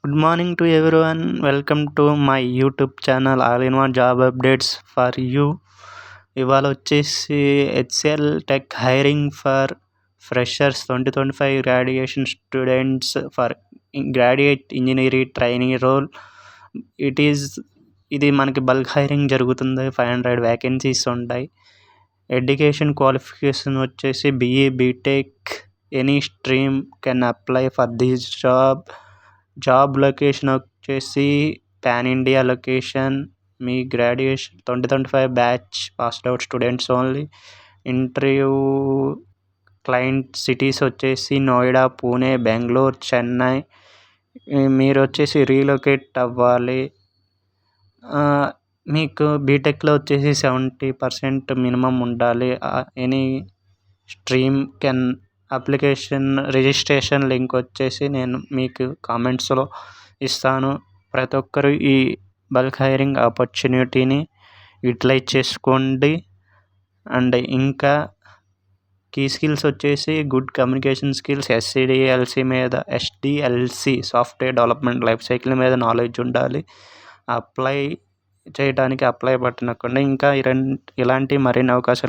Good morning to everyone. Welcome to my YouTube channel all in one job updates for you. ఇవాళ వచ్చేసి HCL tech hiring for freshers 2025 graduation students for graduate engineering training role. ఇది మనకి bulk hiring జరుగుతుంది. 500 vacancies ఉంటాయి. Education qualification వచ్చేసి BA B Tech any stream can apply for this job location వచ్చేసి pan India location. మీ graduation 2025 batch passed out students only. Interview client cities వచ్చేసి నోయిడా, పూణే, బెంగళూరు, చెన్నై. మీరు వచ్చేసి రీలొకేట్ అవ్వాలి. మీకు బీటెక్లో వచ్చేసి 70% మినిమం ఉండాలి. Any stream can application registration link వచ్చేసి నేను మీకు కామెంట్స్లో ఇస్తాను. ప్రతి ఒక్కరు ఈ బల్క్ హైరింగ్ ఆపర్చునిటీని యూటిలైజ్ చేసుకోండి. అండ్ ఇంకా కీ స్కిల్స్ వచ్చేసి good communication skills, SDLC software development life cycle మీద నాలెడ్జ్ ఉండాలి. అప్లై చేయడానికి అప్లై బటన్ నొక్కండి. ఇంకా ఇలాంటి మరిన్ని అవకాశాలు